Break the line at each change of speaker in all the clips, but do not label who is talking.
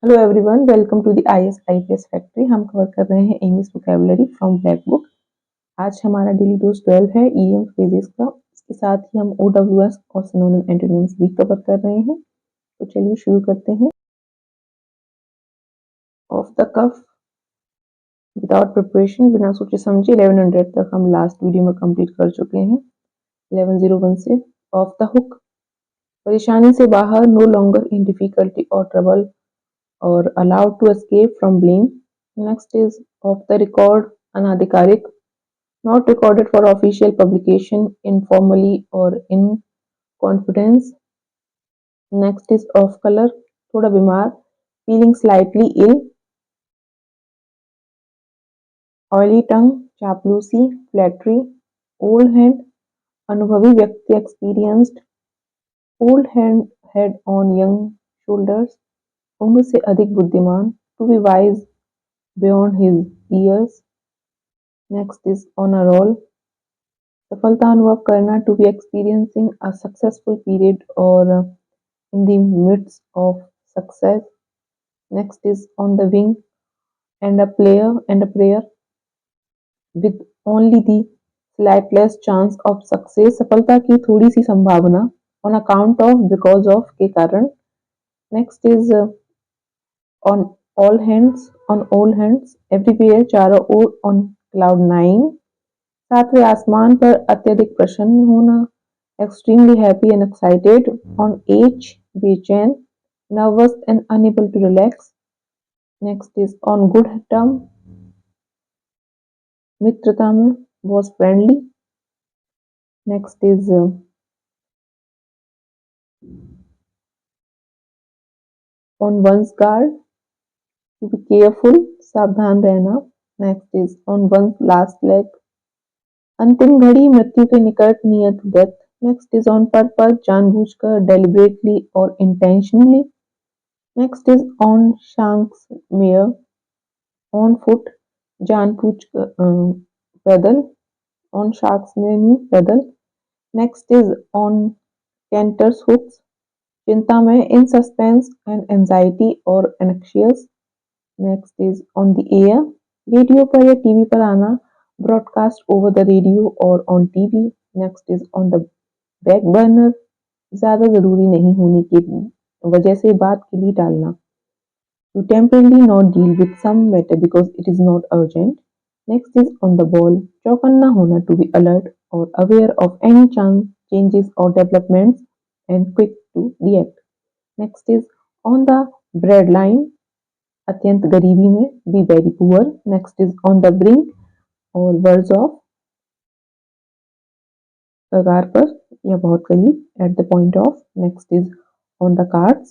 Hello everyone, welcome to the IS factory. हम cover कर रहे हैं इंग्लिश वोकैबुलरी फ्रॉम ब्लैकबुक। आज हमारा डेली डोज 12 है idioms फ्रेजेस का। इसके साथ ही हम OWS और सिनोनिम एंटोनिम्स भी कवर कर रहे हैं। तो चलिए शुरू करते हैं। Off the cuff, without preparation, बिना सोचे समझे 1100 तक हम लास्ट वीडियो में कंप्लीट कर चुके हैं। 1101 से ऑफ द हुक, परेशानी से बाहर, नो लॉन्गर इन डिफिकल्टी और trouble or allowed to escape from blame. Next is off the record, anadhikarik, not recorded for official publication, informally or in confidence. Next is off color, thoda bimar, feeling slightly ill. Oily tongue, chaploosi, flattery. Old hand, अनुभवी व्यक्ति, experienced. Old hand, head on young shoulders, उम्र से अधिक बुद्धिमान, to be wise beyond his years. Next is on a roll, सफलता अनुभव करना, to be experiencing a successful period और in the midst of success. Next is on the wing and a prayer with only the slightest chance of success, सफलता की थोड़ी सी संभावना, on account of, because of के कारण. Next is on all hands everywhere, चारों ओर, on cloud 9, सातवें आसमान पर, अत्यधिक प्रसन्न होना, extremely happy and excited, on edge, बेचैन, nervous and unable to relax. Next is on good term, मित्रता में, was friendly. Next is on one's guard, to be careful, सावधान रहना. Next is on one's last leg, अंतिम घड़ी, मृत्यु के निकट, नियत death. Next is on purpose, जानबूझकर, deliberately और intentionally. Next is on shanks mere, on foot, जानबूझ पैदल, on sharks mere पैदल. Next is on canter's hooks, चिंता में, in suspense and anxiety और anxious. Next is on the air, radio पर या टीवी पर आना, broadcast over the radio or on TV. Next is on the back burner, ज्यादा जरूरी नहीं होने की वजह से बात के लिए टालना. To temporarily not deal with some matter because it is not urgent. Next is on the ball, चौकन्ना होना, to be alert or aware of any chance, changes or developments and quick to react. Next is on the breadline, अत्यंत गरीबी में, be very poor. Next is on the brink or words of, कगार पर या बहुत करीब, at the point of. Next is on the cards,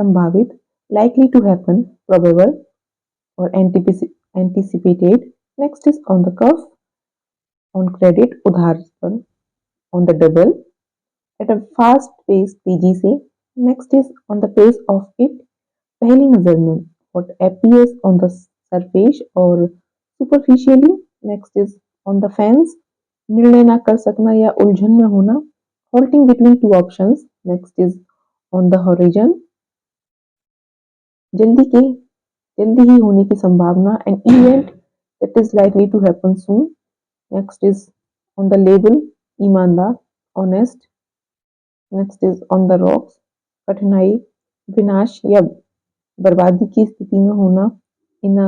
संभावित, likely to happen, probable or anticipated. Next is on the cuff, on credit, उधार पर, on the double, at a fast pace, तेजी से. Next is on the pace of it, पहली नजर में, what appears on the surface or superficially. Next is on the fence, निर्णय ना कर सकना या उलझन में होना, halting between two options. Next is on the horizon, जल्दी ही होने की संभावना, an event that is likely to happen soon. Next is on the label, ईमानदार, honest. Next is on the rocks, कठिनाई, विनाश या बर्बादी की स्थिति में होना, in a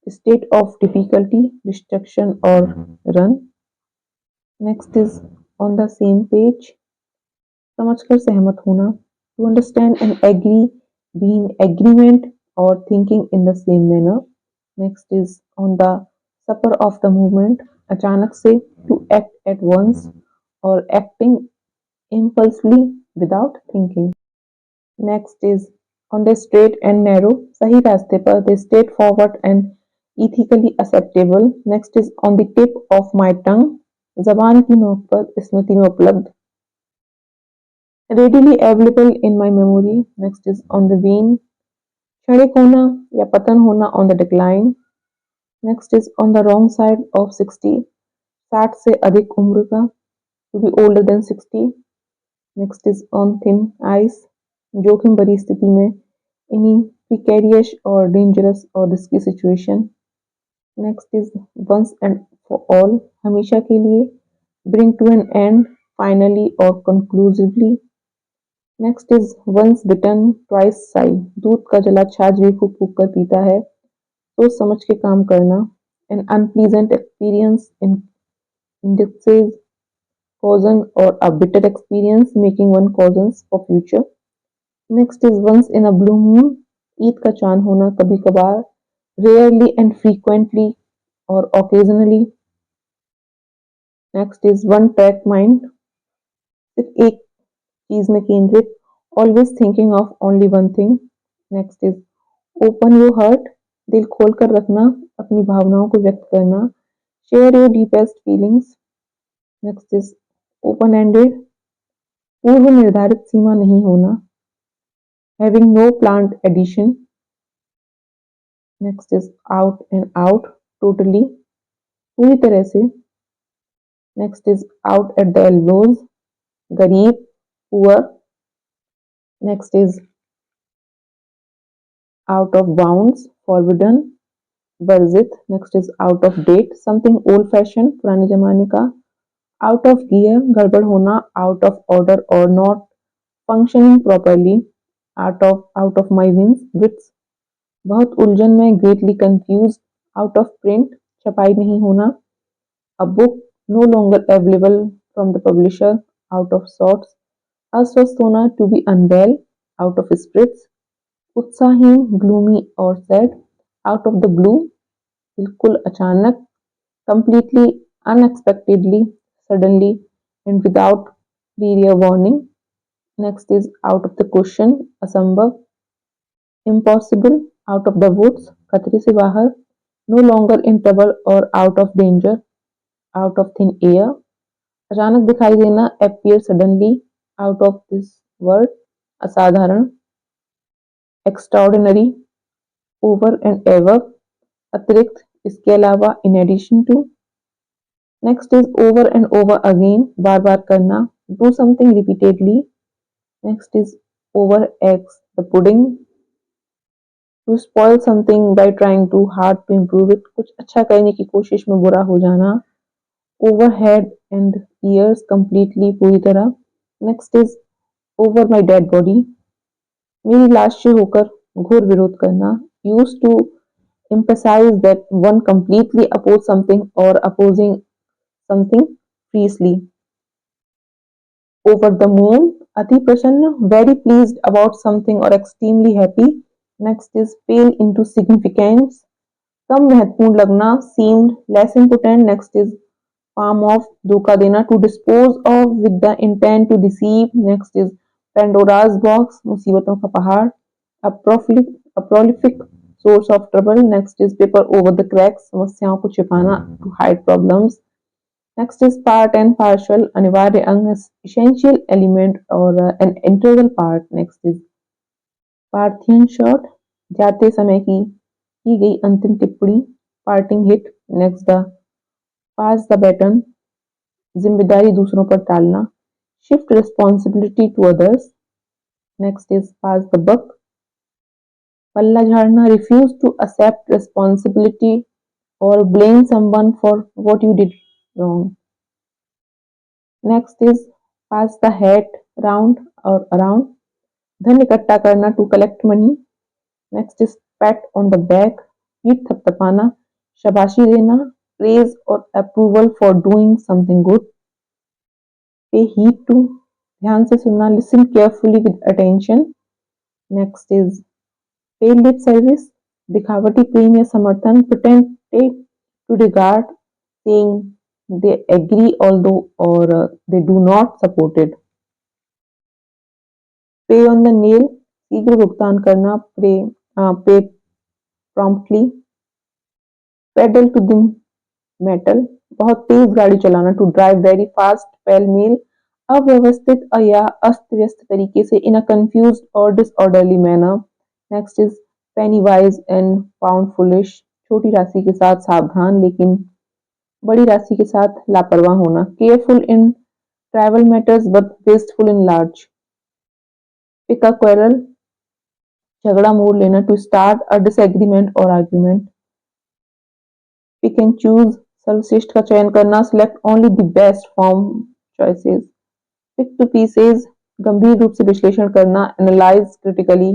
state of difficulty, destruction or run. Next is on the same page, समझकर सहमत होना, to understand and agree, be in agreement or thinking in the same manner. Next is on the supper of the movement, अचानक से, to act at once or acting impulsively without thinking. Next is on the straight and narrow, सही रास्ते पर, the straightforward and ethically acceptable. Next is on the tip of my tongue, जबान की नोक पर, स्मृति में उपलब्ध, readily available in my memory. Next is on the wane, क्षणिक होना या पतन होना, on the decline. Next is on the wrong side of 60, 60 से अधिक उम्र का, to be older than 60. Next is on thin ice, जोखिम भरी स्थिति में, इन प्रिकेरियस और डेंजरस और risky situation. Next is once and for all, हमेशा के लिए, bring to an end, finally और conclusively. Next is once bitten twice shy, दूध का जला छाछ भी फूक फूक कर पीता है, सोच समझ के काम करना। An unpleasant experience in indexes caution or a bitter experience making one cautions for future. Next is once in a blue moon, Eid का चांद होना कभी कभार, rarely and frequently or occasionally. Next is one track mind, सिर्फ एक चीज में केंद्रित, always thinking of only one thing. Next is open your heart, दिल खोल कर रखना, अपनी भावनाओं को व्यक्त करना, share your deepest feelings. Next is open ended, पूर्व निर्धारित सीमा नहीं होना, having no planned addition. Next is out and out, totally, पूरी तरह से. Next is out at the elbows, गरीब, poor. Next is out of bounds, forbidden, वर्जित. Next is out of date, something old fashioned, पुराने जमाने का. Out of gear, गड़बड़ होना, out of order or not functioning properly. Out of my wits, बहुत उलझन में, greatly confused. Out of print, छपाई नहीं होना. A book no longer available from the publisher, out of sorts. अस्वस्थ होना, to be unwell, out of spirits. उत्साहहीन, gloomy और sad, out of the blue, बिल्कुल अचानक, completely unexpectedly, suddenly and without prior warning. Next is out of the question, असंभव, impossible, out of the woods, खतरे से बाहर, no longer in trouble or out of danger, out of thin air, अचानक दिखाई देना, appear suddenly, out of this world, असाधारण, extraordinary, over and ever, अतिरिक्त, इसके अलावा, in addition to. Next is over and over again, बार बार करना, do something repeatedly. Next is over eggs the pudding, to spoil something by trying too hard to improve it, कुछ अच्छा करने की कोशिश में बुरा हो जाना. Over head and ears completely, पूरी तरह. Next is over my dead body, मेरी लाश से होकर घोर विरोध करना. Used to emphasize that one completely oppose something or opposing something fiercely. Over the moon, अति प्रसन्न, very pleased about something or extremely happy. Next is pale into significance, कम महत्वपूर्ण लगना, seemed less important. Next is palm off, धोखा देना, to dispose of with the intent to deceive. Next is Pandora's box, मुसीबतों का पहाड़, a prolific source of trouble. Next is paper over the cracks, समस्याओं को छिपाना, to hide problems. Next is part and partial, अनिवार्य अंग, essential element और an integral part. Next is Parthian shot, जाते समय की गई अंतिम टिप्पणी, parting hit. Next the pass the baton, जिम्मेदारी दूसरों पर टालना, shift responsibility to others. Next is pass the buck, पल्ला झाड़ना, रिफ्यूज टू एक्सेप्ट रिस्पॉन्सिबिलिटी और blame someone for what you did wrong. Next is pass the hat round और around, धन इकट्ठा करना, to collect money. Next is pat on the back, पीठ थपथपाना, शाबाशी देना, प्रेज और approval for doing something good. Pay heed to, ध्यान से सुनना, listen carefully with attention. Next is pay lip service, दिखावटी प्रेम या समर्थन, pretended to regard, saying they agree although और they do not supported. Pay on the nail, शीघ्र भुगतान करना, pay promptly. Pedal to the metal, बहुत तेज गाड़ी चलाना, to drive very fast. Pell mell, अव्यवस्थित या अस्त व्यस्त तरीके से, इन अ कंफ्यूज्ड और disorderly manner. Next is Penney wise and pound foolish, छोटी राशि के साथ सावधान लेकिन बड़ी राशि के साथ लापरवाह होना. Careful in Travel matters but wasteful in large. Pick a quarrel, झगड़ा मोड़ लेना to start a disagreement or argument. Pick and choose, सर्वश्रेष्ठ का चयन करना, select only the best from choices. Pick to pieces, गंभीर रूप से विश्लेषण करना, analyze critically.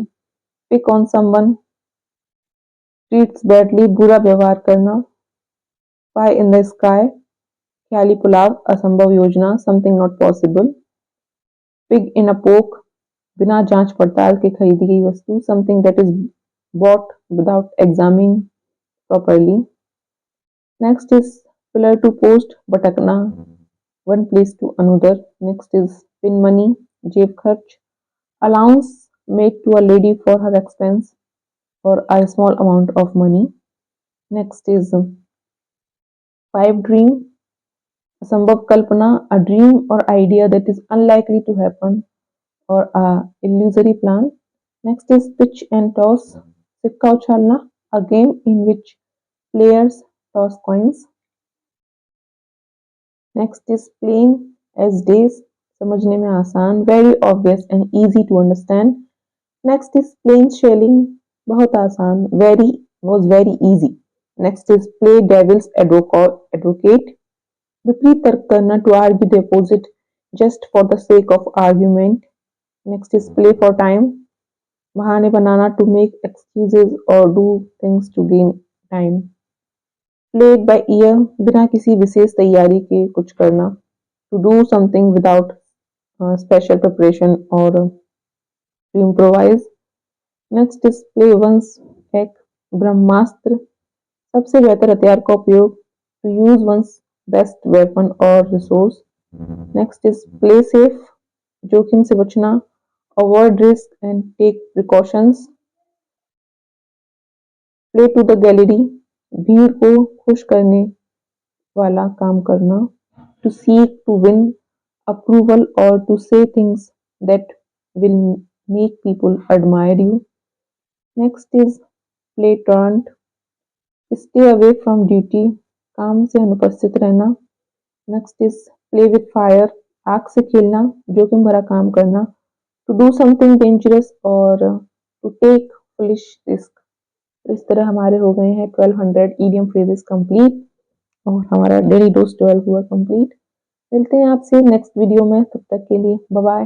Pick on someone, treats badly, बुरा व्यवहार करना. Pie in the sky, ख्याली पुलाव, असंभव योजना, something not possible. Pig in a poke, बिना जांच पड़ताल के खरीदी गई वस्तु, something that is bought without examining properly. Next is pillar to post, भटकना, one place to another. Next is pin money, जेब खर्च, allowance made to a lady for her expense or a small amount of money. Next is pipe dream, असंभव कल्पना, a dream or idea that is unlikely to happen or a illusory plan. Next is pitch and toss, सिक्का उछालना, a game in which players toss coins. Next is plain as days, समझने में आसान, very obvious and easy to understand. Next is plain sailing, बहुत आसान, was very easy. Next is play devil's advocate, विपरीत तर्क करना, to argue the opposite just for the sake of argument. Next is play for time, बहाने बनाना, to make excuses or do things to gain time. Play it by ear, बिना किसी विशेष तैयारी के कुछ करना, to do something without special preparation or to improvise. Next is play one's heck, ब्रह्मास्त्र, सबसे बेहतर हथियार का उपयोग, to use one's best weapon or resource. Next is play safe, जोखिम से बचना, avoid risk and take precautions. Play to the gallery, भीड़ को खुश करने वाला काम करना, to seek to win approval or to say things that will make people admire you. Next is play truant, stay away from duty, काम से अनुपस्थित रहना. Next is play with fire, आग से खेलना, जोखिम भरा काम करना, to do something dangerous or to take foolish risk. इस तरह हमारे हो गए हैं 1200 idiom phrases complete और हमारा डेली डोज 12 हुआ कंप्लीट. मिलते हैं आपसे नेक्स्ट वीडियो में, तब तक के लिए बाय बाय.